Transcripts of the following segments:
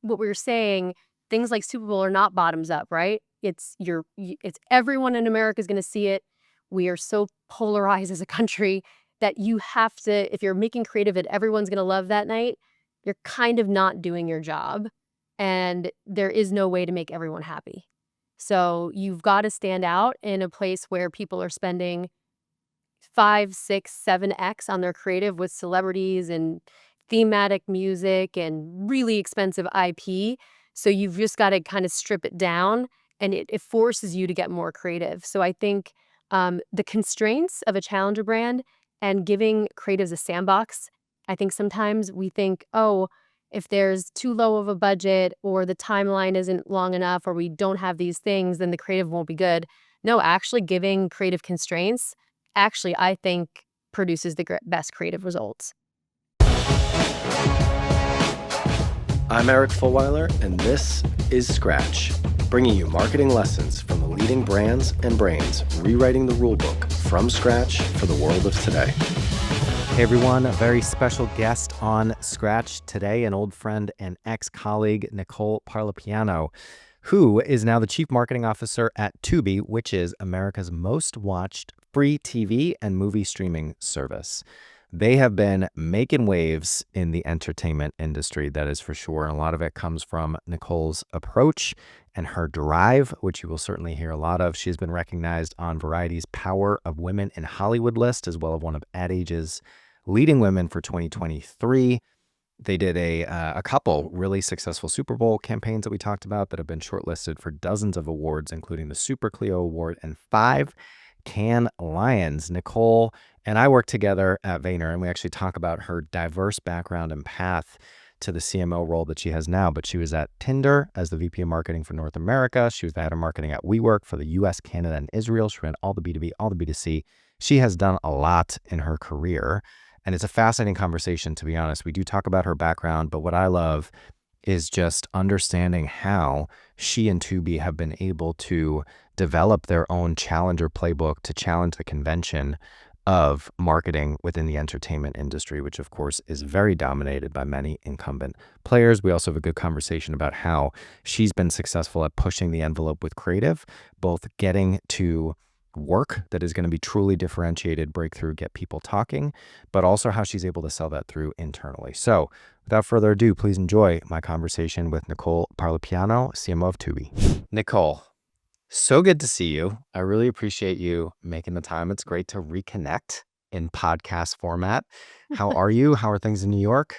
what we were saying, things like Super Bowl are not bottoms up, right? It's everyone in America is going to see it. We are so polarized as a country that you have to, if you're making creative that everyone's going to love that night, you're kind of not doing your job. And there is no way to make everyone happy. So you've got to stand out in a place where people are spending 5, 6, 7x on their creative with celebrities and thematic music and really expensive IP. So you've just got to kind of strip it down, and it forces you to get more creative. So I think the constraints of a challenger brand and giving creatives a sandbox, I think sometimes we think, oh, if there's too low of a budget or the timeline isn't long enough or we don't have these things, then the creative won't be good. No, actually giving creative constraints actually, I think, produces the best creative results. I'm Eric Fulwiler, and this is Scratch, bringing you marketing lessons from the leading brands and brains rewriting the rulebook from scratch for the world of today. Hey everyone, a very special guest on Scratch today, an old friend and ex-colleague, Nicole Parlapiano, who is now the Chief Marketing Officer at Tubi, which is America's most watched free TV and movie streaming service. They have been making waves in the entertainment industry, that is for sure. And a lot of it comes from Nicole's approach and her drive, which you will certainly hear a lot of. She's been recognized on Variety's Power of Women in Hollywood list, as well as one of Ad Age's Leading Women for 2023. They did a couple really successful Super Bowl campaigns that we talked about that have been shortlisted for dozens of awards, including the Super Clio Award and 5 Cannes Lions. Nicole and I work together at Vayner, and we actually talk about her diverse background and path to the CMO role that she has now. But she was at Tinder as the VP of Marketing for North America. She was the head of marketing at WeWork for the US, Canada, and Israel. She ran all the B2B, all the B2C. She has done a lot in her career, and it's a fascinating conversation, to be honest. We do talk about her background, but what I love is just understanding how she and Tubi have been able to develop their own challenger playbook to challenge the convention of marketing within the entertainment industry, which of course is very dominated by many incumbent players. We also have a good conversation about how she's been successful at pushing the envelope with creative, both getting to work that is going to be truly differentiated, breakthrough, get people talking, but also how she's able to sell that through internally. So without further ado, please enjoy my conversation with Nicole Parlapiano, CMO of Tubi. Nicole, so good to see you. I really appreciate you making the time. It's great to reconnect in podcast format. How are you? How are things in New York?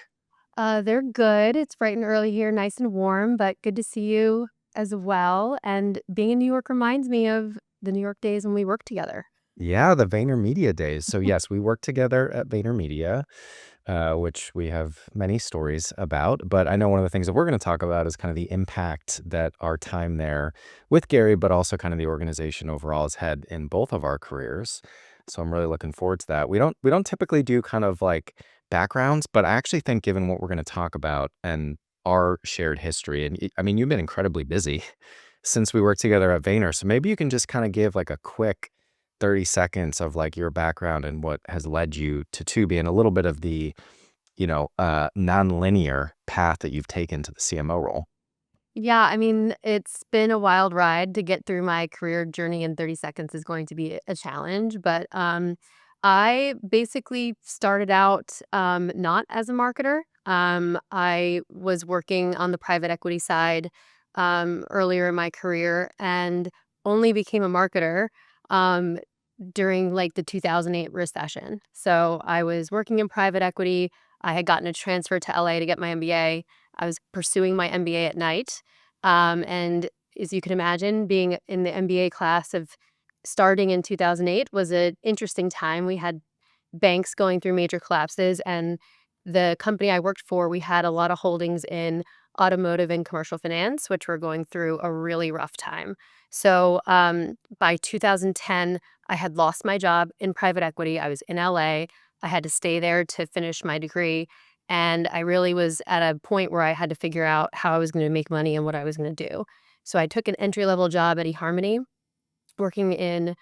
They're good. It's bright and early here, nice and warm, but good to see you as well. And being in New York reminds me of the New York days when we worked together. Yeah, the VaynerMedia days. So yes, we worked together at VaynerMedia, which we have many stories about. But I know one of the things that we're going to talk about is kind of the impact that our time there with Gary, but also kind of the organization overall has had in both of our careers. So I'm really looking forward to that. We don't typically do kind of like backgrounds, but I actually think given what we're going to talk about and our shared history, and I mean, you've been incredibly busy since we worked together at Vayner. So maybe you can just kind of give like a quick 30 seconds of like your background and what has led you to Tubi and a little bit of the, non-linear path that you've taken to the CMO role. Yeah, I mean, it's been a wild ride. To get through my career journey in 30 seconds is going to be a challenge, but I basically started out not as a marketer. I was working on the private equity side earlier in my career and only became a marketer during like the 2008 recession. So I was working in private equity. I had gotten a transfer to LA to get my MBA. I was pursuing my MBA at night. And as you can imagine, being in the MBA class of starting in 2008 was an interesting time. We had banks going through major collapses, and the company I worked for, we had a lot of holdings in automotive and commercial finance, which were going through a really rough time. So by 2010, I had lost my job in private equity. I was in LA. I had to stay there to finish my degree. And I really was at a point where I had to figure out how I was going to make money and what I was going to do. So I took an entry-level job at eHarmony, working in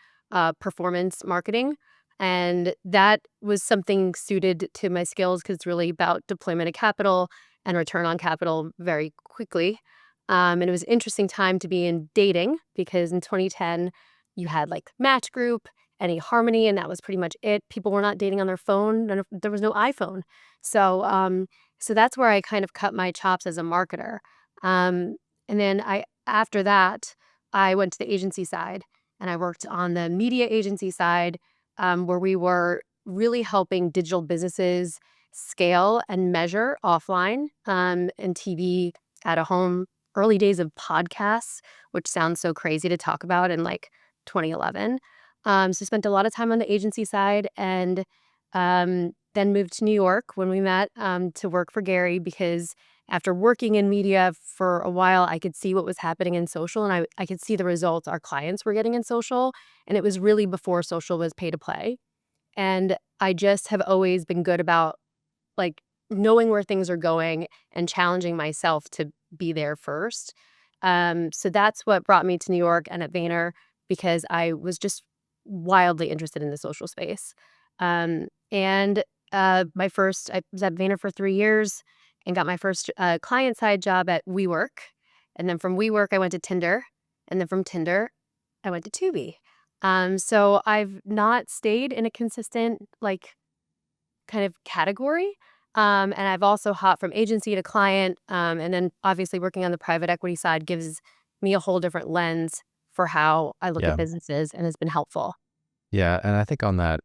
performance marketing. And that was something suited to my skills because it's really about deployment of capital and return on capital very quickly. And it was an interesting time to be in dating because in 2010, you had like Match Group, any Harmony, and that was pretty much it. People were not dating on their phone. There was no iPhone. So that's where I kind of cut my chops as a marketer. Um, and then after that, I went to the agency side and I worked on the media agency side, where we were really helping digital businesses scale and measure offline, and TV at a home. Early days of podcasts, which sounds so crazy to talk about in like 2011. So spent a lot of time on the agency side and then moved to New York when we met, to work for Gary because after working in media for a while, I could see what was happening in social and I could see the results our clients were getting in social. And it was really before social was pay to play. And I just have always been good about like knowing where things are going and challenging myself to be there first. So that's what brought me to New York and at Vayner because I was just wildly interested in the social space. And I was at Vayner for 3 years and got my first client side job at WeWork. And then from WeWork, I went to Tinder. And then from Tinder, I went to Tubi. So I've not stayed in a consistent, like, kind of category. And I've also hopped from agency to client. And then obviously working on the private equity side gives me a whole different lens for how I look at Yeah. businesses and has been helpful. Yeah. And I think on that,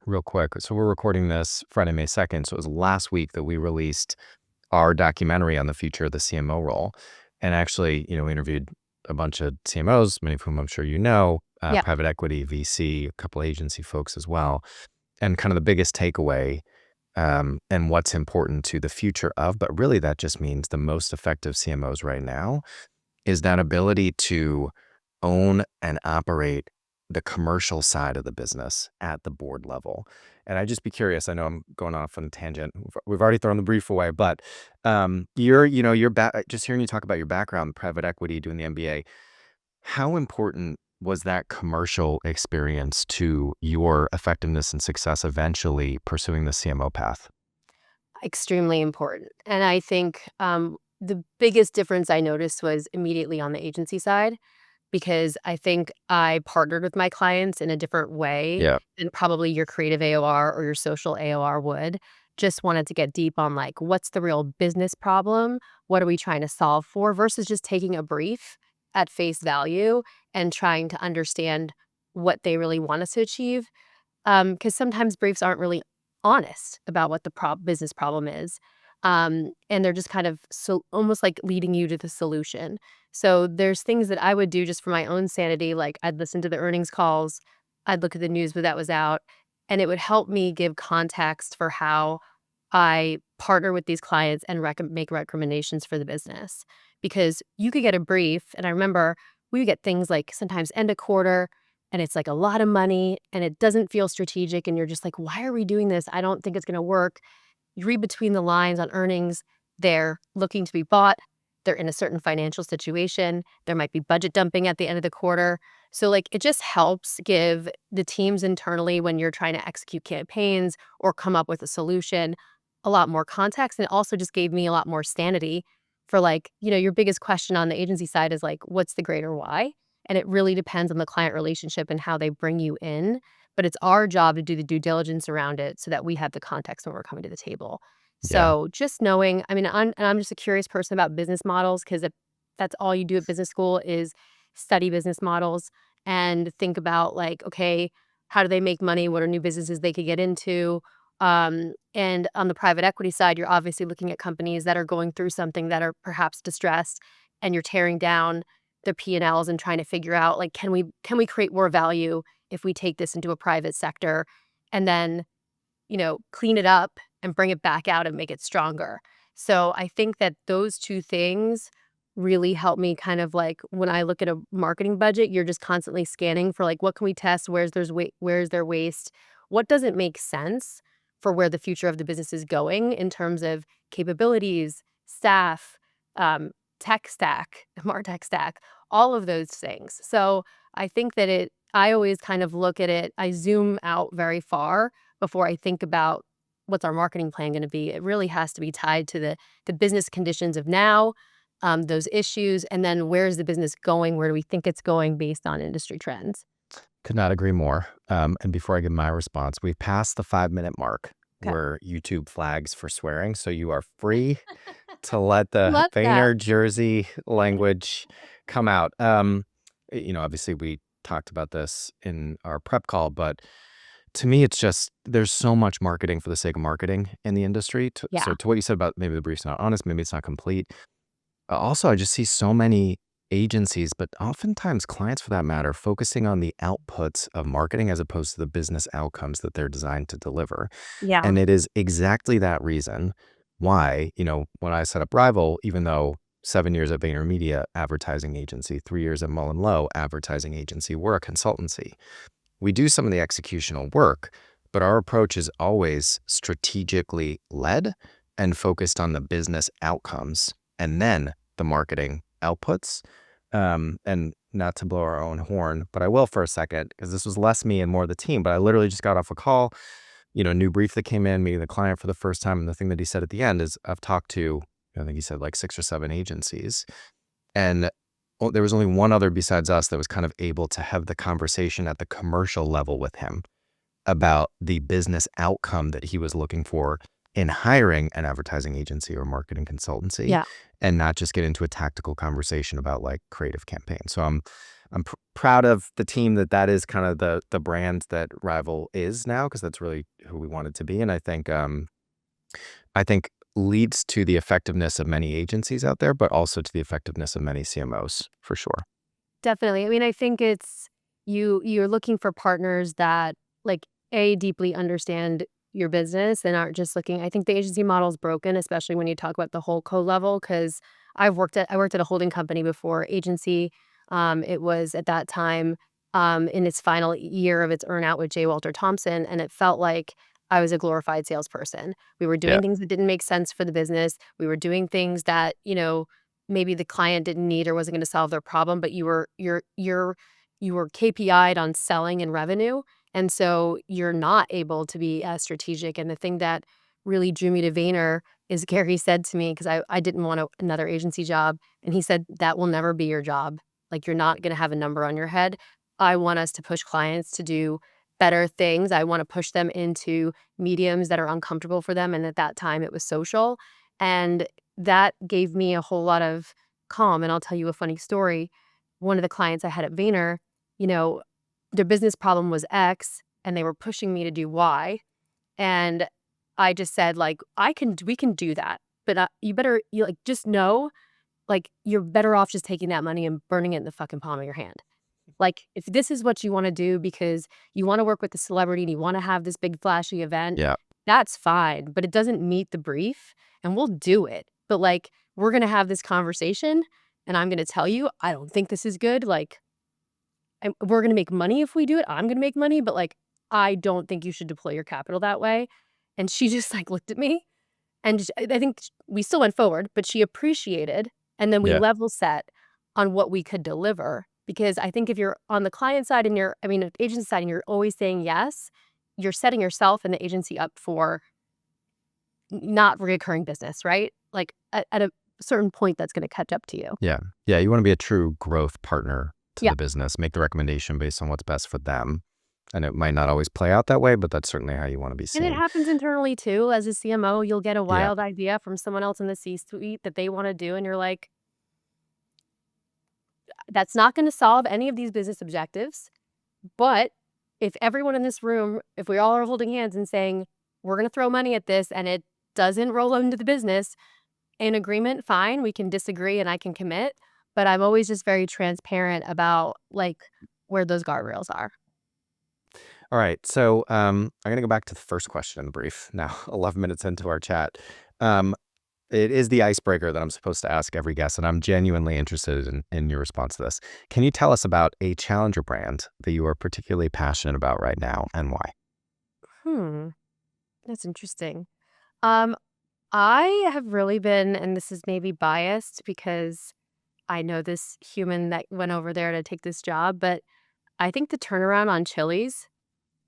real quick, so we're recording this Friday, May 2nd. So it was last week that we released our documentary on the future of the CMO role. And actually, we interviewed a bunch of CMOs, many of whom I'm sure you know, Yeah. private equity, VC, a couple agency folks as well. And kind of the biggest takeaway, and what's important to the future of, but really that just means the most effective CMOs right now is that ability to own and operate the commercial side of the business at the board level. And I'd just be curious, I know I'm going off on a tangent. We've already thrown the brief away, but just hearing you talk about your background, private equity, doing the MBA, how important was that commercial experience to your effectiveness and success eventually pursuing the CMO path? Extremely important. And I think the biggest difference I noticed was immediately on the agency side because I think I partnered with my clients in a different way Yeah. than probably your creative AOR or your social AOR would. Just wanted to get deep on like what's the real business problem? What are we trying to solve for versus just taking a brief at face value and trying to understand what they really want us to achieve. Because sometimes briefs aren't really honest about what the business problem is. And they're just kind of almost like leading you to the solution. So there's things that I would do just for my own sanity, like I'd listen to the earnings calls, I'd look at the news when that was out, and it would help me give context for how I partner with these clients and make recommendations for the business. Because you could get a brief, and I remember we would get things like sometimes end of quarter, and it's like a lot of money, and it doesn't feel strategic, and you're just like, why are we doing this? I don't think it's going to work. You read between the lines on earnings, they're looking to be bought. They're in a certain financial situation. There might be budget dumping at the end of the quarter. So, like, it just helps give the teams internally when you're trying to execute campaigns or come up with a solution a lot more context. And it also just gave me a lot more sanity for, like, your biggest question on the agency side is like, what's the greater why? And it really depends on the client relationship and how they bring you in. But it's our job to do the due diligence around it so that we have the context when we're coming to the table. Yeah. So just knowing, I mean, I'm just a curious person about business models because if that's all you do at business school is study business models and think about like, okay, how do they make money? What are new businesses they could get into? And on the private equity side, you're obviously looking at companies that are going through something that are perhaps distressed, and you're tearing down their P&Ls and trying to figure out like, can we create more value if we take this into a private sector and then clean it up and bring it back out and make it stronger. So I think that those two things really help me kind of like when I look at a marketing budget, you're just constantly scanning for like what can we test, where's their waste, what doesn't make sense for where the future of the business is going in terms of capabilities, staff, tech stack, MarTech stack, all of those things. So I think that I always kind of look at it, I zoom out very far before I think about what's our marketing plan gonna be? It really has to be tied to the business conditions of now, those issues, and then where's the business going? Where do we think it's going based on industry trends? Could not agree more. And before I give my response, we've passed the 5-minute mark Okay. where YouTube flags for swearing. So you are free to let the Love that. Vayner Jersey language come out. Obviously we talked about this in our prep call, but to me, it's just there's so much marketing for the sake of marketing in the industry. So Yeah. to what you said about maybe the brief's not honest, maybe it's not complete. Also, I just see so many agencies, but oftentimes clients for that matter, focusing on the outputs of marketing as opposed to the business outcomes that they're designed to deliver. Yeah. And it is exactly that reason why, when I set up Rival, even though 7 years at VaynerMedia advertising agency, 3 years at Mullen Lowe advertising agency, we're a consultancy. We do some of the executional work, but our approach is always strategically led and focused on the business outcomes and then the marketing outputs. And not to blow our own horn, but I will for a second, because this was less me and more the team, but I literally just got off a call, new brief that came in, meeting the client for the first time. And the thing that he said at the end is I've talked to, I think he said like 6 or 7 agencies. And there was only one other besides us that was kind of able to have the conversation at the commercial level with him about the business outcome that he was looking for in hiring an advertising agency or marketing consultancy, Yeah. and not just get into a tactical conversation about like creative campaigns. So I'm proud of the team that is kind of the brand that Rival is now, because that's really who we wanted to be. And I think leads to the effectiveness of many agencies out there, but also to the effectiveness of many CMOs for sure. Definitely. I mean, I think it's you're looking for partners that, like, A, deeply understand your business and aren't just looking. I think the agency model is broken, especially when you talk about the whole co-level, because I worked at a holding company before agency. It was at that time, in its final year of its earn out with J. Walter Thompson, and it felt like I was a glorified salesperson. We were Yeah. doing things that didn't make sense for the business. We were doing things that, maybe the client didn't need or wasn't gonna solve their problem, but you were KPI'd on selling and revenue, and so you're not able to be as strategic. And the thing that really drew me to Vayner is Gary said to me, because I didn't want another agency job, and he said, "That will never be your job. Like, you're not gonna have a number on your head. I want us to push clients to do better things. I wanna push them into mediums that are uncomfortable for them," and at that time, it was social, and that gave me a whole lot of calm. And I'll tell you a funny story. One of the clients I had at Vayner, you know, their business problem was X, and they were pushing me to do Y, and I just said, like, we can do that, but, like, just know, like, you're better off just taking that money and burning it in the fucking palm of your hand. Like, if this is what you wanna do because you wanna work with the celebrity and you wanna have this big flashy event, Yeah. that's fine, but it doesn't meet the brief, and we'll do it. But, like, we're gonna have this conversation, and I'm gonna tell you, I don't think this is good. Like, we're gonna make money if we do it. I'm gonna make money, but, like, I don't think you should deploy your capital that way. And she just, like, looked at me, and I think we still went forward, but she appreciated, and then we Yeah. level set on what we could deliver. Because I think if you're on the client side and agency side, and you're always saying yes, you're setting yourself and the agency up for not reoccurring business, right? Like, at a certain point, that's gonna catch up to you. Yeah. Yeah. You want to be a true growth partner to Yeah, the business, make the recommendation based on what's best for them. And it might not always play out that way, but that's certainly how you want to be and it seen. happens internally too. As a CMO, you'll get a Yeah. wild idea from someone else in the C-suite that they wanna do, and you're like, "That's not gonna solve any of these business objectives." But if everyone in this room, if we all are holding hands and saying, "We're gonna throw money at this," and it doesn't roll into the business, in agreement, fine, we can disagree and I can commit, but I'm always just very transparent about, like, where those guardrails are. All right. So I'm going to go back to the first question in the brief now, 11 minutes into our chat. Um, it is the icebreaker that I'm supposed to ask every guest, and I'm genuinely interested in your response to this. Can you tell us about a challenger brand that you are particularly passionate about right now and why? Hmm, that's interesting. Um, I have really been, and this is maybe biased because I know this human that went over there to take this job, but I think the turnaround on Chili's,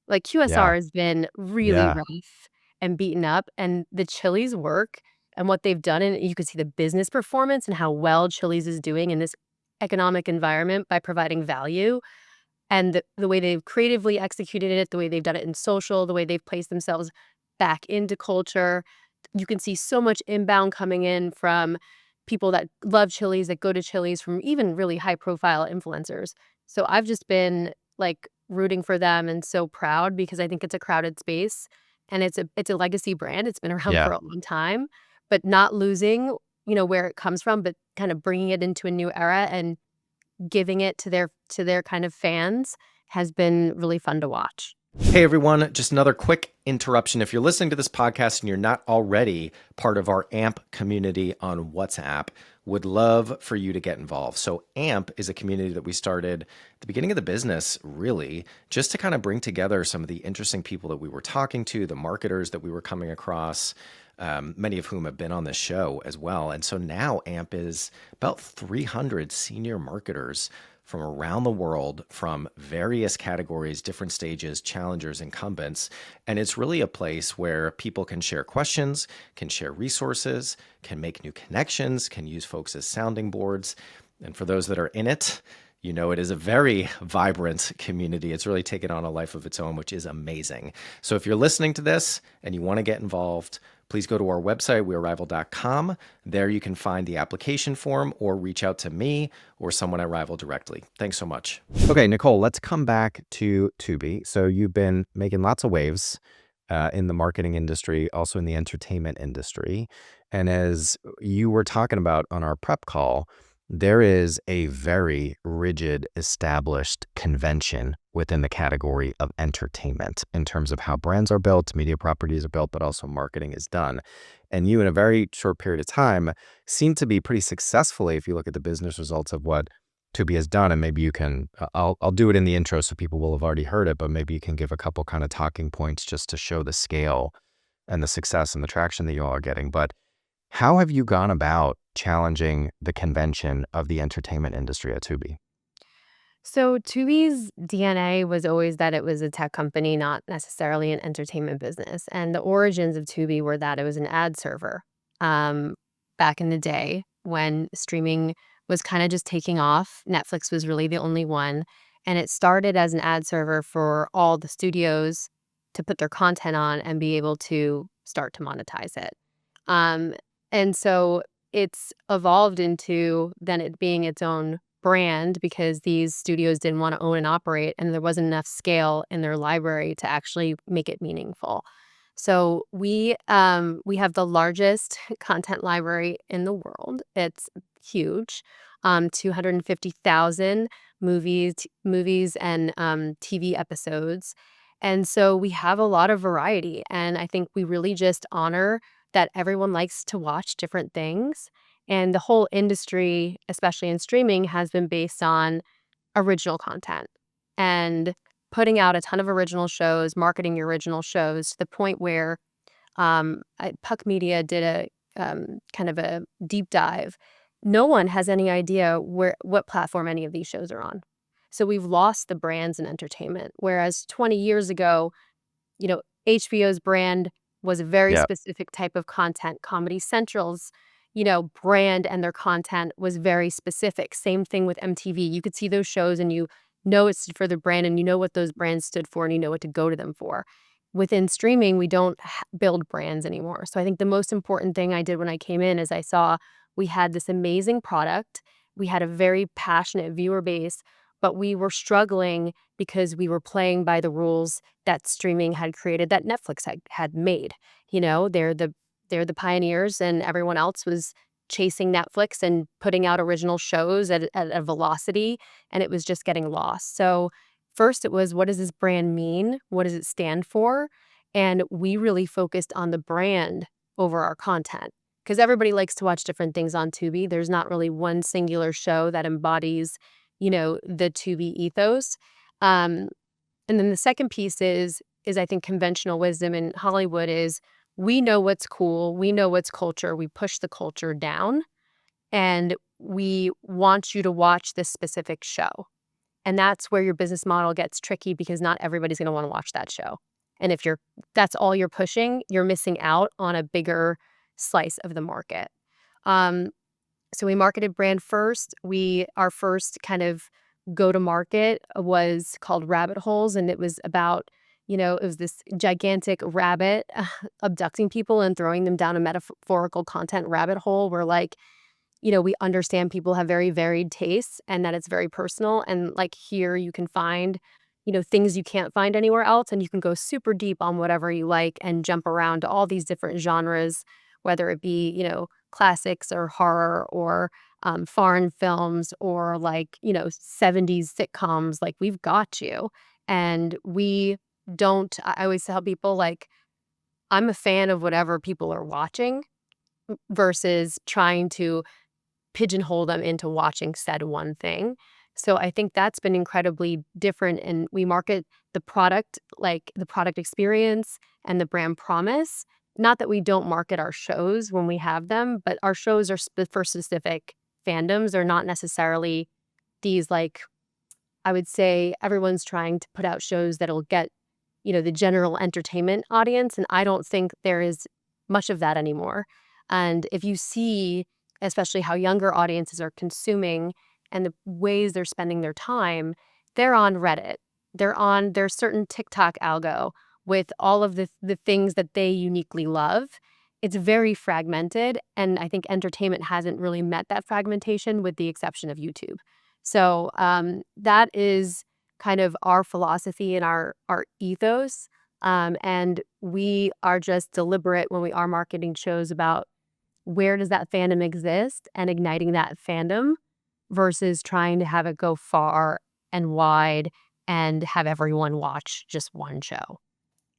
like, Yeah. QSR has been really Yeah. rough, and beaten up. And the Chili's work and what they've done, and you can see the business performance and how well Chili's is doing in this economic environment by providing value, and the way they've creatively executed it, the way they've done it in social, the way they've placed themselves back into culture. You can see so much inbound coming in from people that love Chili's, that go to Chili's, from even really high profile influencers. So I've just been like rooting for them and so proud because I think it's a crowded space and it's a legacy brand. It's been around Yeah. for a long time, but not losing, where it comes from, but kind of bringing it into a new era and giving it to their kind of fans has been really fun to watch. Hey everyone, just another quick interruption. If you're listening to this podcast and you're not already part of our AMP community on WhatsApp, would love for you to get involved. So AMP is a community that we started at the beginning of the business, really, just to kind of bring together some of the interesting people that we were talking to, the marketers that we were coming across, many of whom have been on this show as well. And so now AMP is about 300 senior marketers from around the world, from various categories, different stages, challengers, incumbents. And it's really a place where people can share questions, can share resources, can make new connections, can use folks as sounding boards. And for those that are in it, it is a very vibrant community. It's really taken on a life of its own, which is amazing. So if you're listening to this and you want to get involved, please go to our website, weareRival.com. There you can find the application form or reach out to me or someone at Rival directly. Thanks so much. Okay, Nicole, let's come back to Tubi. So you've been making lots of waves in the marketing industry, also in the entertainment industry. And as you were talking about on our prep call, there is a very rigid, established convention within the category of entertainment in terms of how brands are built, media properties are built, but also marketing is done. And you, in a very short period of time, seem to be pretty successfully, if you look at the business results of what Tubi has done, and maybe you can, I'll do it in the intro so people will have already heard it, but maybe you can give a couple kind of talking points just to show the scale and the success and the traction that you all are getting. But how have you gone about challenging the convention of the entertainment industry at Tubi? So Tubi's DNA was always that it was a tech company, not necessarily an entertainment business. And the origins of Tubi were that it was an ad server um, back in the day when streaming was kind of just taking off. Netflix was really the only one. And it started as an ad server for all the studios to put their content on and be able to start to monetize it. Um, and so it's evolved into then it being its own brand because these studios didn't want to own and operate, and there wasn't enough scale in their library to actually make it meaningful. So we have the largest content library in the world. It's huge, 250,000 movies and TV episodes, and so we have a lot of variety. And I think we really just honor that everyone likes to watch different things. And the whole industry, especially in streaming, has been based on original content and putting out a ton of original shows, marketing your original shows to the point where Puck Media did a kind of a deep dive. No one has any idea what platform any of these shows are on. So we've lost the brands in entertainment. Whereas 20 years ago, HBO's brand was a very Yeah. specific type of content. Comedy Central's, brand and their content was very specific. Same thing with MTV. You could see those shows and you know it's for the brand and you know what those brands stood for and you know what to go to them for. Within streaming, we don't build brands anymore. So I think the most important thing I did when I came in is I saw we had this amazing product. We had a very passionate viewer base, but we were struggling because we were playing by the rules that streaming had created, that Netflix had made. They're the pioneers, and everyone else was chasing Netflix and putting out original shows at a velocity, and it was just getting lost. So first it was, what does this brand mean? What does it stand for? And we really focused on the brand over our content because everybody likes to watch different things on Tubi. There's not really one singular show that embodies, the Tubi ethos. Um, and then the second piece is I think conventional wisdom in Hollywood is we know what's cool, we know what's culture, we push the culture down, and we want you to watch this specific show. And that's where your business model gets tricky because not everybody's going to want to watch that show. And if that's all you're pushing, you're missing out on a bigger slice of the market. Um, so we marketed brand first. Our first kind of go to market was called Rabbit Holes, and it was about, it was this gigantic rabbit abducting people and throwing them down a metaphorical content rabbit hole where, like, we understand people have very varied tastes and that it's very personal. And like here you can find, things you can't find anywhere else. And you can go super deep on whatever you like and jump around to all these different genres, whether it be, classics or horror or foreign films or like, 70s sitcoms. Like, we've got you. And we don't, I always tell people, like, I'm a fan of whatever people are watching versus trying to pigeonhole them into watching said one thing. So I think that's been incredibly different, and we market the product, like the product experience and the brand promise. Not that we don't market our shows when we have them, but our shows are for specific fandoms. They're not necessarily these, like, I would say everyone's trying to put out shows that'll get, the general entertainment audience, and I don't think there is much of that anymore. And if you see, especially how younger audiences are consuming and the ways they're spending their time, they're on Reddit. There's certain TikTok algo with all of the things that they uniquely love. It's very fragmented, and I think entertainment hasn't really met that fragmentation with the exception of YouTube. So that is kind of our philosophy and our ethos. And we are just deliberate when we are marketing shows about where does that fandom exist and igniting that fandom versus trying to have it go far and wide and have everyone watch just one show.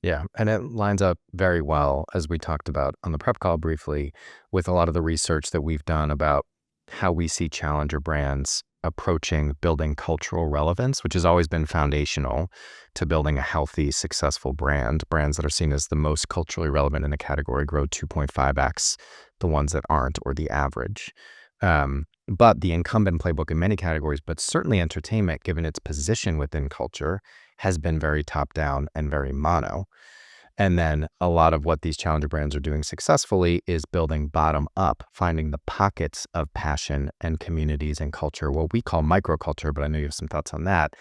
Yeah, and it lines up very well, as we talked about on the prep call briefly, with a lot of the research that we've done about how we see challenger brands approaching building cultural relevance, which has always been foundational to building a healthy, successful brand. Brands that are seen as the most culturally relevant in a category grow 2.5x the ones that aren't, or the average. But the incumbent playbook in many categories, but certainly entertainment, given its position within culture, has been very top down and very mono. And then a lot of what these challenger brands are doing successfully is building bottom up, finding the pockets of passion and communities and culture, what we call microculture, but I know you have some thoughts on that,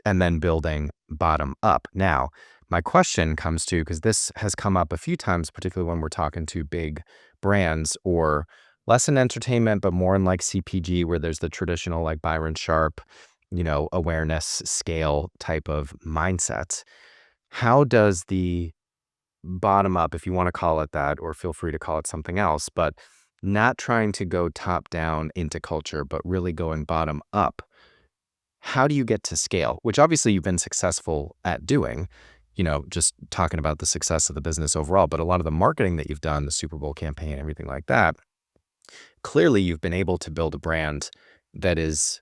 and then building bottom up. Now, my question comes to, because this has come up a few times, particularly when we're talking to big brands or less in entertainment, but more in like CPG, where there's the traditional like Byron Sharp, awareness scale type of mindsets. How does the bottom up, if you want to call it that, or feel free to call it something else, but not trying to go top down into culture, but really going bottom up, how do you get to scale? Which obviously you've been successful at doing, just talking about the success of the business overall, but a lot of the marketing that you've done, the Super Bowl campaign, everything like that, clearly you've been able to build a brand that is,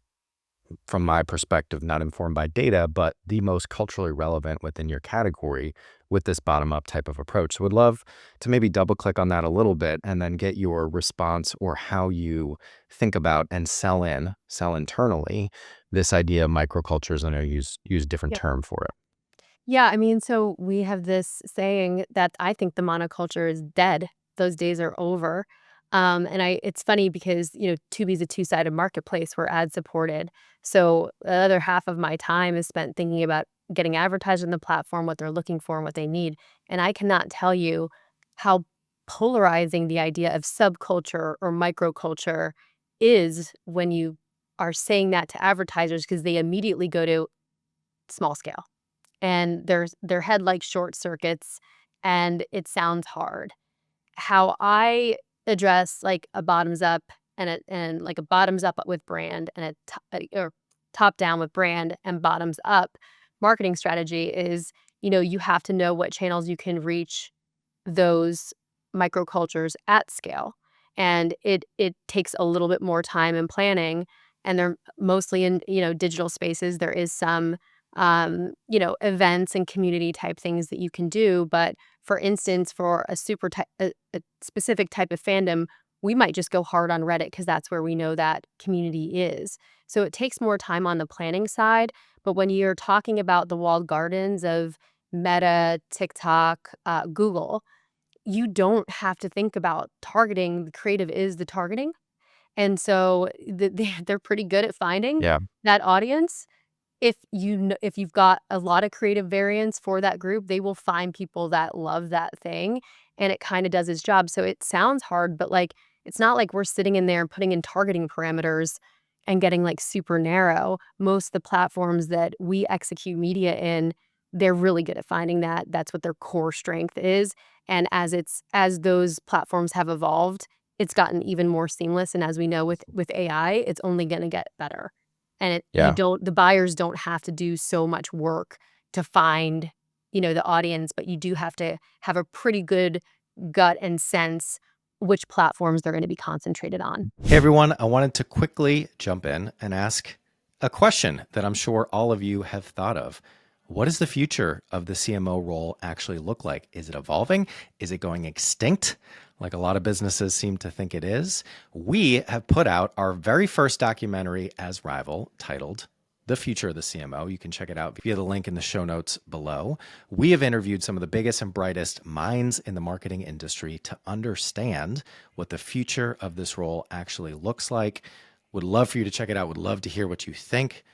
from my perspective, not informed by data, but the most culturally relevant within your category with this bottom-up type of approach. So would love to maybe double-click on that a little bit and then get your response or how you think about and sell internally this idea of microcultures. I know you use a different term for it. Yeah, I mean, so we have this saying that I think the monoculture is dead. Those days are over. It's funny because, Tubi's a two-sided marketplace. We're ad supported. So the other half of my time is spent thinking about getting advertised on the platform, what they're looking for and what they need. And I cannot tell you how polarizing the idea of subculture or microculture is when you are saying that to advertisers, because they immediately go to small scale and their head like short circuits and it sounds hard. How I address like a bottoms up and like a bottoms up with brand and or top down with brand and bottoms up marketing strategy is, you have to know what channels you can reach those microcultures at scale. And it takes a little bit more time and planning, and they're mostly in, digital spaces. There is some events and community type things that you can do. But for instance, for a specific type of fandom, we might just go hard on Reddit because that's where we know that community is. So it takes more time on the planning side. But when you're talking about the walled gardens of Meta, TikTok, Google, you don't have to think about targeting. The creative is the targeting. And so they're pretty good at finding Yeah. that audience. If you've got a lot of creative variance for that group, they will find people that love that thing, and it kinda does its job. So it sounds hard, but, like, it's not like we're sitting in there and putting in targeting parameters and getting, like, super narrow. Most of the platforms that we execute media in, they're really good at finding that. That's what their core strength is, and as those platforms have evolved, it's gotten even more seamless, and as we know with AI, it's only gonna get better. And Yeah. the buyers don't have to do so much work to find, the audience, but you do have to have a pretty good gut and sense which platforms they're gonna be concentrated on. Hey everyone, I wanted to quickly jump in and ask a question that I'm sure all of you have thought of. What does the future of the CMO role actually look like? Is it evolving? Is it going extinct? Like a lot of businesses seem to think it is. We have put out our very first documentary as Rival titled The Future of the CMO. You can check it out via the link in the show notes below. We have interviewed some of the biggest and brightest minds in the marketing industry to understand what the future of this role actually looks like. Would love for you to check it out. Would love to hear what you think.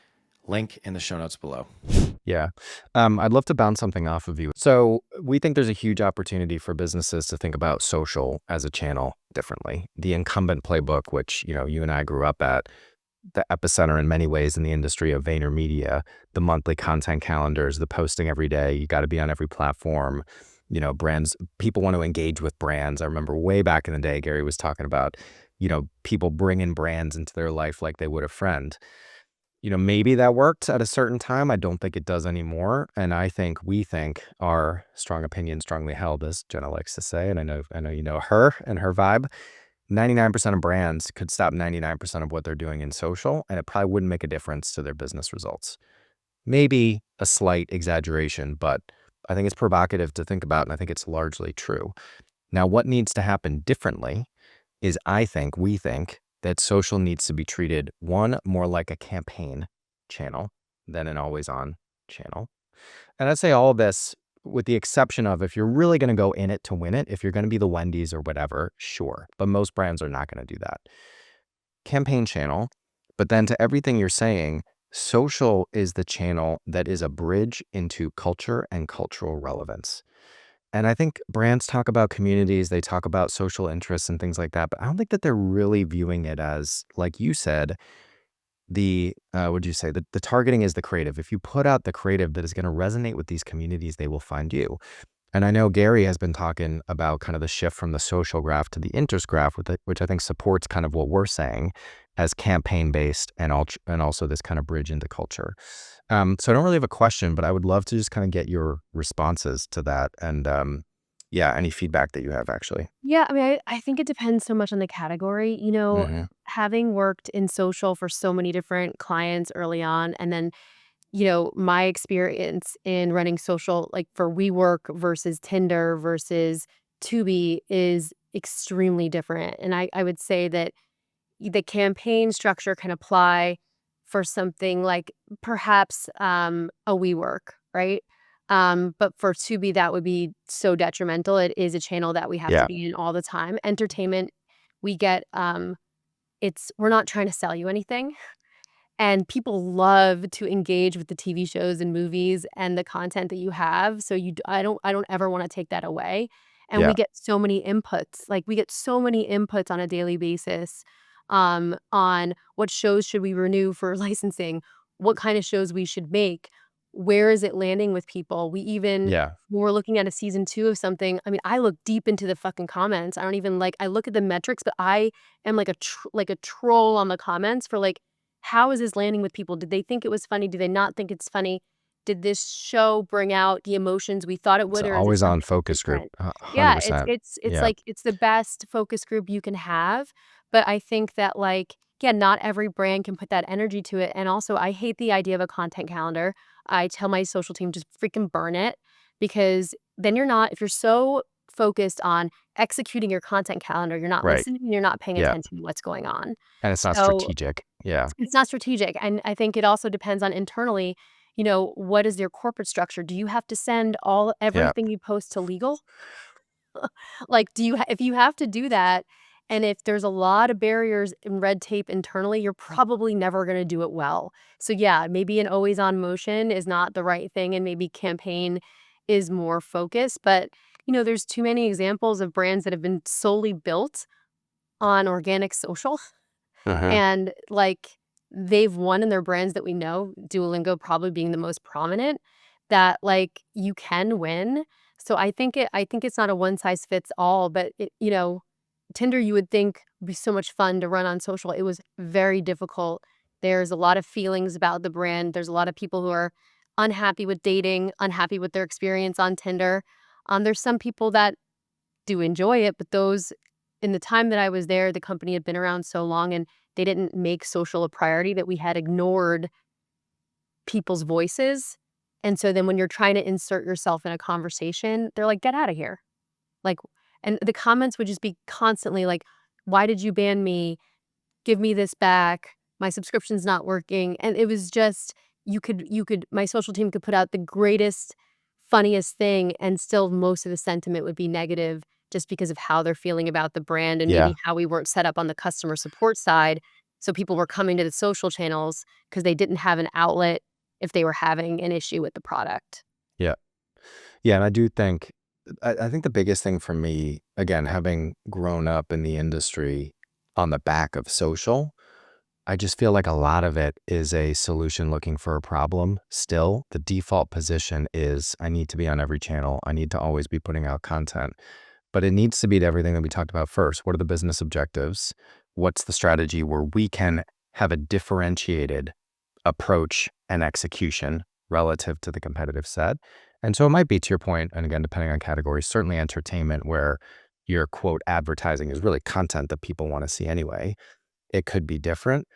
Link in the show notes below. Yeah. I'd love to bounce something off of you. So we think there's a huge opportunity for businesses to think about social as a channel differently. The incumbent playbook, which, you and I grew up at, the epicenter in many ways in the industry of VaynerMedia, the monthly content calendars, the posting every day, you got to be on every platform. Brands, people want to engage with brands. I remember way back in the day, Gary was talking about, people bringing brands into their life like they would a friend. Maybe that worked at a certain time. I don't think it does anymore. And we think our strong opinion, strongly held, as Jenna likes to say, and I know you know her and her vibe. 99% of brands could stop 99% of what they're doing in social, and it probably wouldn't make a difference to their business results. Maybe a slight exaggeration, but I think it's provocative to think about, and I think it's largely true. Now, what needs to happen differently is we think that social needs to be treated, one, more like a campaign channel than an always-on channel. And I'd say all of this with the exception of if you're really going to go in it to win it, if you're going to be the Wendy's or whatever, sure. But most brands are not going to do that. Campaign channel. But then to everything you're saying, social is the channel that is a bridge into culture and cultural relevance. And I think brands talk about communities, they talk about social interests and things like that, but I don't think that they're really viewing it as, like you said, the targeting is the creative. If you put out the creative that is going to resonate with these communities, they will find you. And I know Gary has been talking about kind of the shift from the social graph to the interest graph, which I think supports kind of what we're saying as campaign based and also this kind of bridge into culture. So I don't really have a question, but I would love to just kind of get your responses to that and any feedback that you have actually. Yeah, I mean, I think it depends so much on the category. Hmm. Having worked in social for so many different clients early on, and then, my experience in running social, like for WeWork versus Tinder versus Tubi is extremely different. And I would say that the campaign structure can apply for something like perhaps a WeWork, right? But for Tubi, that would be so detrimental. It is a channel that we have to Yeah, be in all the time. Entertainment, we get we're not trying to sell you anything. And people love to engage with the TV shows and movies and the content that you have, so I don't ever wanna take that away, and we yeah, get so many inputs, like, we get so many inputs on a daily basis, on what shows should we renew for licensing, what kind of shows we should make, where is it landing with people, yeah. when we're looking at a season 2 of something, I mean, I look deep into the fucking comments, I don't even, I look at the metrics, but I am like a troll on the comments for, how is this landing with people? Did they think it was funny? Do they not think it's funny? Did this show bring out the emotions we thought it It's would, an or is it always on something focus group, different? Yeah, it's 100%. it's it's Yeah, like it's the best focus group you can have, but I think that, yeah, not every brand can put that energy to it, and also, I hate the idea of a content calendar. I tell my social team, "Just freaking burn it," because then if you're so focused on executing your content calendar, you're not right. listening, you're not paying Yeah. attention to what's going on. And it's not So strategic. Yeah, it's not strategic, and I think it also depends on internally, what is their corporate structure? Do you have to send Yeah. everything you post to legal? Like, if you have to do that, and if there's a lot of barriers and red tape internally, you're probably never gonna do it well. So, yeah, maybe an always on motion is not the right thing, and maybe campaign is more focused, but, there's too many examples of brands that have been solely built on organic social. Uh-huh. And, like, they've won in their brands that we know, Duolingo probably being the most prominent, that, like, you can win. So I think it's not a one size fits all, but Tinder you would think would be so much fun to run on social. It was very difficult. There's a lot of feelings about the brand. There's a lot of people who are unhappy with dating, unhappy with their experience on Tinder. There's some people that do enjoy it, but those in the time that I was there, the company had been around so long and they didn't make social a priority that we had ignored people's voices. And so then when you're trying to insert yourself in a conversation, they're like, "Get out of here." Like, and the comments would just be constantly like, "Why did you ban me? Give me this back. My subscription's not working." And it was just my social team could put out the greatest, funniest thing, and still most of the sentiment would be negative just because of how they're feeling about the brand and maybe Yeah. how we weren't set up on the customer support side. So people were coming to the social channels because they didn't have an outlet if they were having an issue with the product. Yeah. Yeah, and I do think I think the biggest thing for me, again, having grown up in the industry on the back of social, I just feel like a lot of it is a solution looking for a problem. Still, the default position is I need to be on every channel. I need to always be putting out content. But it needs to be to everything that we talked about first. What are the business objectives? What's the strategy where we can have a differentiated approach and execution relative to the competitive set? And so it might be, to your point, and again, depending on categories, certainly entertainment, where your quote advertising is really content that people want to see anyway. It could be different.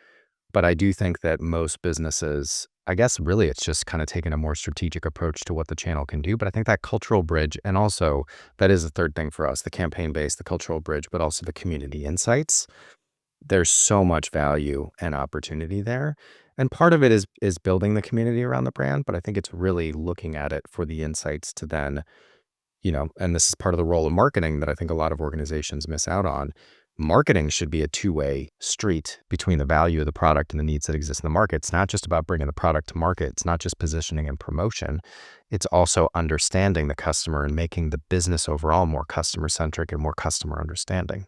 But I do think that most businesses, I guess really it's just kind of taking a more strategic approach to what the channel can do. But I think that cultural bridge, and also that is the third thing for us, the campaign base, the cultural bridge, but also the community insights. There's so much value and opportunity there. And part of it is building the community around the brand, but I think it's really looking at it for the insights to then, and this is part of the role of marketing that I think a lot of organizations miss out on. Marketing should be a two-way street between the value of the product and the needs that exist in the market. It's not just about bringing the product to market. It's not just positioning and promotion. It's also understanding the customer and making the business overall more customer-centric and more customer understanding.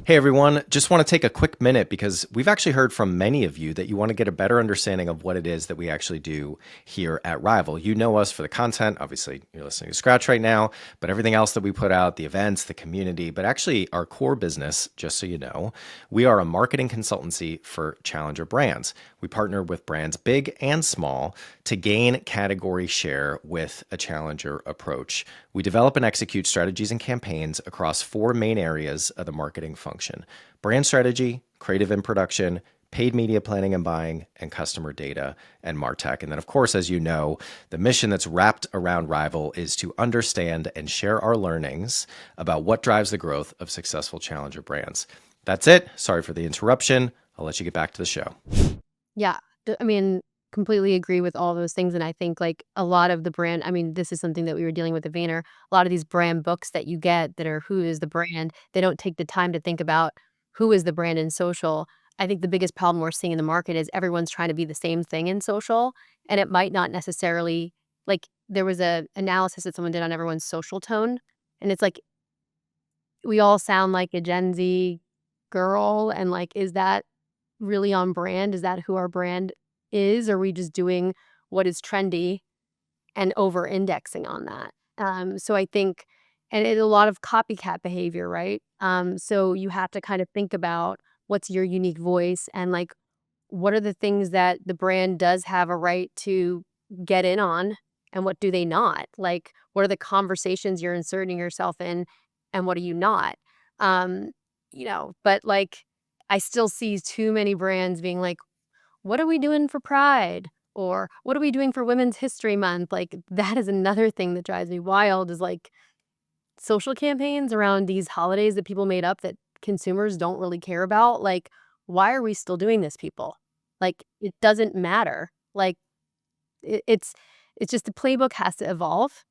Hey everyone, just want to take a quick minute because we've actually heard from many of you that you want to get a better understanding of what it is that we actually do here at Rival. You know us for the content. Obviously, you're listening to Scratch right now, but everything else that we put out, the events, the community, but actually our core business, just so you know, we are a marketing consultancy for challenger brands. We partner with brands big and small to gain category share with a challenger approach. We develop and execute strategies and campaigns across four main areas of the marketing function: brand strategy, creative and production, paid media planning and buying, and customer data and MarTech. And then, of course, as you know, the mission that's wrapped around Rival is to understand and share our learnings about what drives the growth of successful challenger brands. That's it. Sorry for the interruption. I'll let you get back to the show. Yeah. I mean, completely agree with all those things. And I think like a lot of the brand, I mean, this is something that we were dealing with at Vayner. A lot of these brand books that you get that are who is the brand, they don't take the time to think about who is the brand in social. I think the biggest problem we're seeing in the market is everyone's trying to be the same thing in social. And it might not necessarily, like, there was a analysis that someone did on everyone's social tone. And it's like, we all sound like a Gen Z girl. And like, is that really on brand? Is that who our brand is? Or are we just doing what is trendy and over indexing on that? So I think, and it's a lot of copycat behavior, right? So you have to kind of think about what's your unique voice and like what are the things that the brand does have a right to get in on and what do they not? Like, what are the conversations you're inserting yourself in and what are you not? Um, but like, I still see too many brands being like, what are we doing for Pride? Or what are we doing for Women's History Month? Like, that is another thing that drives me wild is like social campaigns around these holidays that people made up that consumers don't really care about. Like, why are we still doing this, people? Like, it doesn't matter. Like, it's just the playbook has to evolve.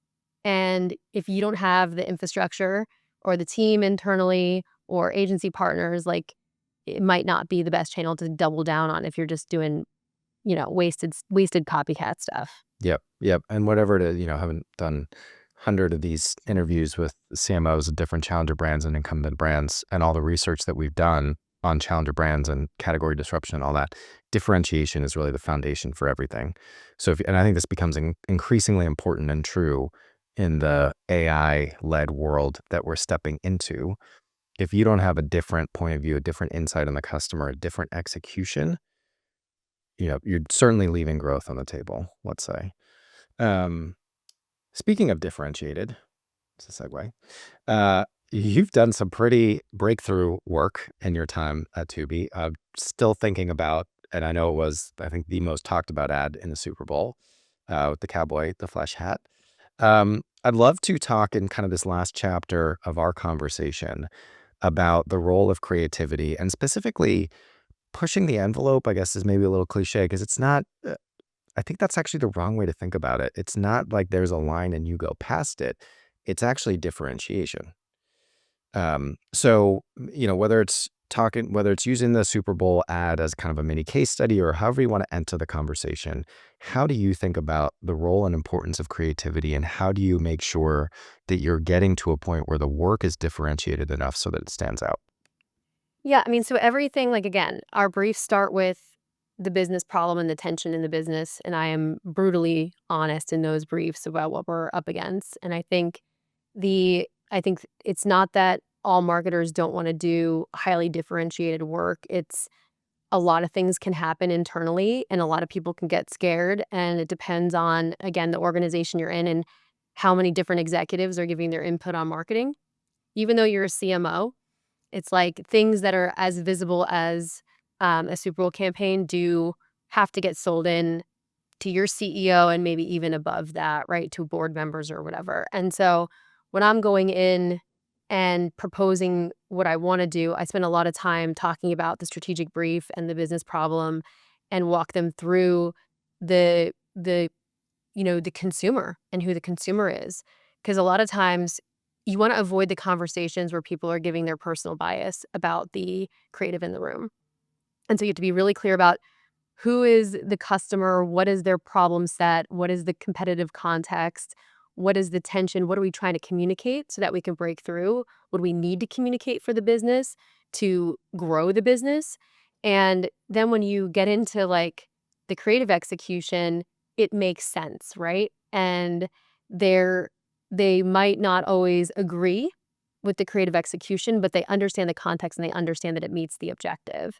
And if you don't have the infrastructure or the team internally or agency partners, like, it might not be the best channel to double down on if you're just doing, wasted copycat stuff. Yep, yep, and whatever it is, haven't done 100 of these interviews with CMOs of different challenger brands and incumbent brands, and all the research that we've done on challenger brands and category disruption and all that. Differentiation is really the foundation for everything. So and I think this becomes increasingly important and true in the AI-led world that we're stepping into. If you don't have a different point of view, a different insight on the customer, a different execution, you're certainly leaving growth on the table, let's say. Um, Speaking of differentiated, it's a segue. You've done some pretty breakthrough work in your time at Tubi. I'm still thinking about, and I know it was, I think, the most talked about ad in the Super Bowl with the cowboy, the flesh hat. I'd love to talk in kind of this last chapter of our conversation about the role of creativity and specifically pushing the envelope. I guess is maybe a little cliche because it's not, I think that's actually the wrong way to think about it. It's not like there's a line and you go past it. It's actually differentiation. So, whether it's using the Super Bowl ad as kind of a mini case study or however you want to enter the conversation, how do you think about the role and importance of creativity, and how do you make sure that you're getting to a point where the work is differentiated enough so that it stands out? Yeah, I mean, so everything, like, again, our briefs start with the business problem and the tension in the business, and I am brutally honest in those briefs about what we're up against. And I think it's not that all marketers don't wanna do highly differentiated work. It's a lot of things can happen internally, and a lot of people can get scared, and it depends on, again, the organization you're in and how many different executives are giving their input on marketing. Even though you're a CMO, it's like things that are as visible as, a Super Bowl campaign do have to get sold in to your CEO and maybe even above that, right, to board members or whatever. And so when I'm going in and proposing what I wanna do, I spend a lot of time talking about the strategic brief and the business problem and walk them through the the consumer and who the consumer is. Because a lot of times you wanna avoid the conversations where people are giving their personal bias about the creative in the room. And so you have to be really clear about who is the customer, what is their problem set, what is the competitive context, what is the tension, what are we trying to communicate so that we can break through, what do we need to communicate for the business to grow the business. And then when you get into, like, the creative execution, it makes sense, right? And they're they might not always agree with the creative execution, but they understand the context and they understand that it meets the objective.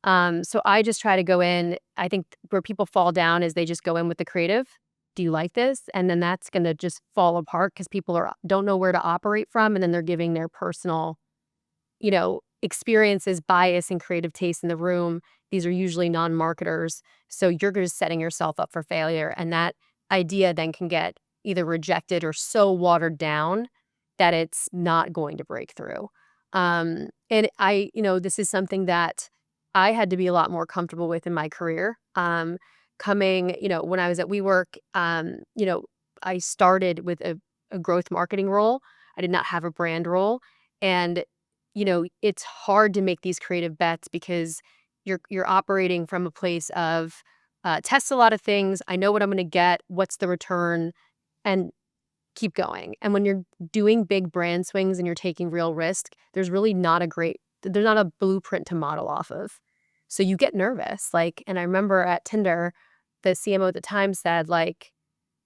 So I just try to go in. I think where people fall down is they just go in with the creative. Do you like this? And then that's gonna just fall apart because people don't know where to operate from, and then they're giving their personal, experiences, bias, and creative taste in the room. These are usually non-marketers, so you're just setting yourself up for failure, and that idea then can get either rejected or so watered down that it's not going to break through. And this is something that I had to be a lot more comfortable with in my career. Coming, when I was at WeWork, I started with a growth marketing role. I did not have a brand role. And, it's hard to make these creative bets because you're operating from a place of test a lot of things. I know what I'm gonna get, what's the return, and keep going. And when you're doing big brand swings and you're taking real risk, there's not a blueprint to model off of. So you get nervous. Like, and I remember at Tinder, the CMO at the time said, like,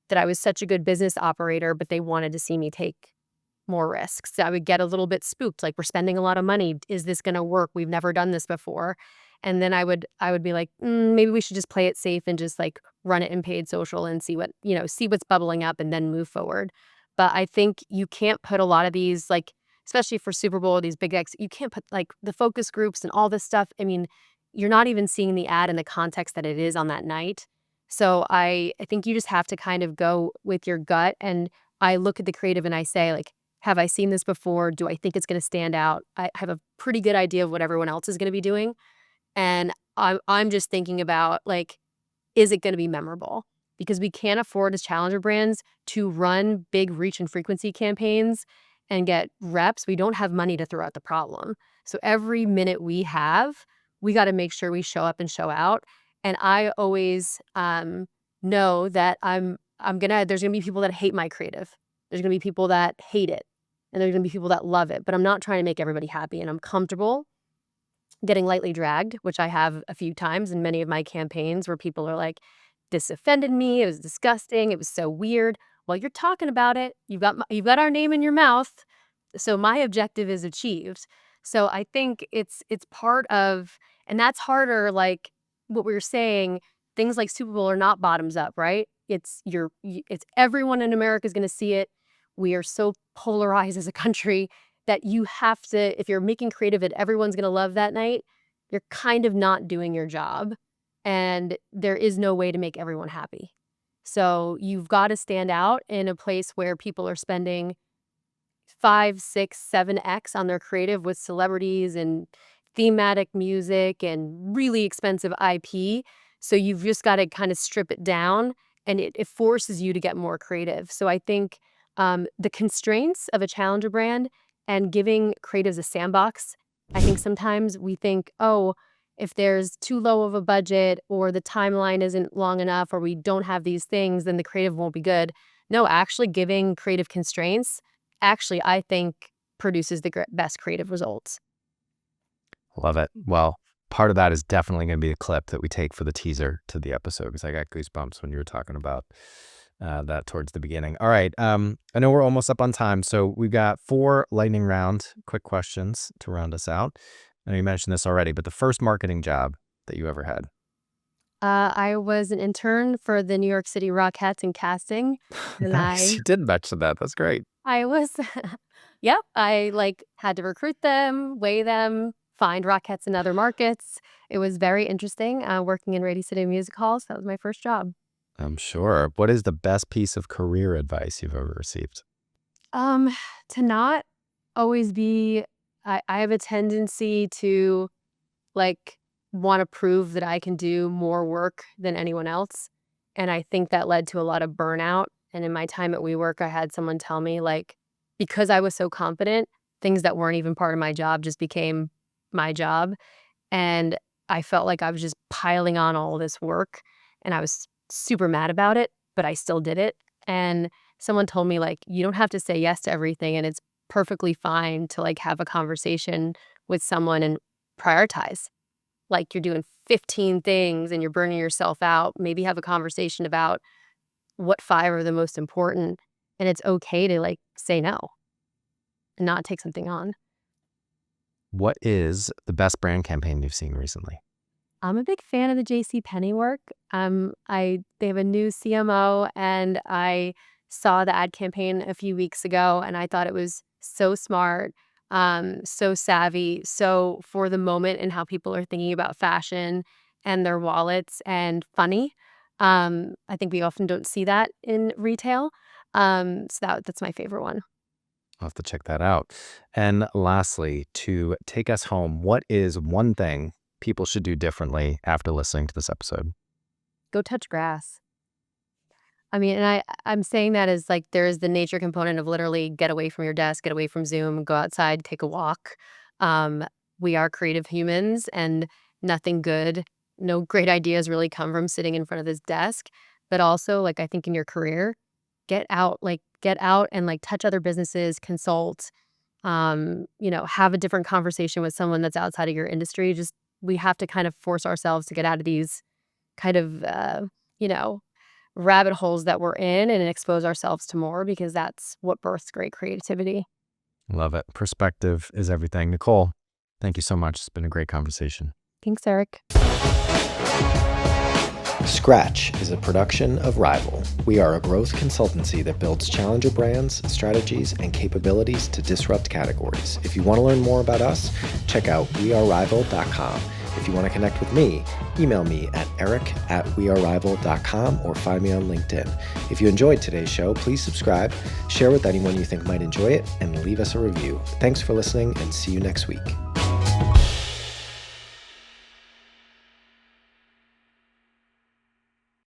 that I was such a good business operator, but they wanted to see me take more risks. So I would get a little bit spooked, like, we're spending a lot of money. Is this gonna work? We've never done this before. And then I would be like, maybe we should just play it safe and just, like, run it in paid social and see what's bubbling up and then move forward. But I think you can't put a lot of these, like, especially for Super Bowl, these big you can't put, like, the focus groups and all this stuff. I mean, you're not even seeing the ad in the context that it is on that night. So I think you just have to kind of go with your gut, and I look at the creative and I say, like, have I seen this before? Do I think it's gonna stand out? I have a pretty good idea of what everyone else is gonna be doing, and I'm just thinking about, like, is it gonna be memorable? because we can't afford as challenger brands to run big reach and frequency campaigns and get reps. We don't have money to throw at the problem. So every minute we have, we got to make sure we show up and show out. And I always know that there's gonna be people that hate my creative. There's gonna be people that hate it, and there's gonna be people that love it. But I'm not trying to make everybody happy, and I'm comfortable getting lightly dragged, which I have a few times in many of my campaigns where people are like, "This offended me. It was disgusting. It was so weird." Well, you're talking about it. You've got our name in your mouth, so my objective is achieved. So I think it's part of, and that's harder. Like what we were saying, things like Super Bowl are not bottoms up, right? It's everyone in America is going to see it. We are so polarized as a country that you have to, if you're making creative that everyone's going to love that night, you're kind of not doing your job. And there is no way to make everyone happy. So you've got to stand out in a place where people are spending 5, 6, 7x on their creative with celebrities and thematic music and really expensive IP. So you've just got to kind of strip it down, and it forces you to get more creative. So I think the constraints of a challenger brand and giving creatives a sandbox, I think sometimes we think, oh, if there's too low of a budget or the timeline isn't long enough or we don't have these things, then the creative won't be good. No, actually giving creative constraints, actually, I think produces the best creative results. Love it. Well, part of that is definitely going to be a clip that we take for the teaser to the episode, because I got goosebumps when you were talking about that towards the beginning. All right. I know we're almost up on time, so we've got 4 lightning round quick questions to round us out. I know you mentioned this already, but the first marketing job that you ever had? I was an intern for the New York City Rockettes in casting, and Nice. You did mention that. That's great. I was, yep, I had to recruit them, weigh them, find Rockettes in other markets. It was very interesting working in Radio City Music Halls. That was my first job. I'm sure. What is the best piece of career advice you've ever received? To not always be, I have a tendency to want to prove that I can do more work than anyone else. And I think that led to a lot of burnout. And in my time at WeWork, I had someone tell me, because I was so confident, things that weren't even part of my job just became my job. And I felt like I was just piling on all this work, and I was super mad about it, but I still did it. And someone told me, you don't have to say yes to everything, and it's perfectly fine to have a conversation with someone and prioritize. You're doing 15 things and you're burning yourself out. Maybe have a conversation about what 5 are the most important, and it's okay to say no and not take something on. What is the best brand campaign you've seen recently? I'm a big fan of the JCPenney work. They have a new CMO, and I saw the ad campaign a few weeks ago, and I thought it was so smart, so savvy, so for the moment and how people are thinking about fashion and their wallets, and funny. I think we often don't see that in retail. So that's my favorite one. I'll have to check that out. And lastly, to take us home, what is one thing people should do differently after listening to this episode? Go touch grass. I mean, and I'm saying that as there is the nature component of literally get away from your desk, get away from Zoom, go outside, take a walk. We are creative humans, and nothing good, no great ideas really come from sitting in front of this desk. But also, I think in your career, get out and touch other businesses, consult, have a different conversation with someone that's outside of your industry. We have to kind of force ourselves to get out of these kind of, rabbit holes that we're in and expose ourselves to more, because that's what births great creativity. Love it. Perspective is everything. Nicole, thank you so much. It's been a great conversation. Thanks, Eric. Scratch is a production of Rival. We are a growth consultancy that builds challenger brands, strategies, and capabilities to disrupt categories. If you want to learn more about us, check out wearerival.com. If you want to connect with me, email me at eric@wearerival.com or find me on LinkedIn. If you enjoyed today's show, please subscribe, share with anyone you think might enjoy it, and leave us a review. Thanks for listening, and see you next week.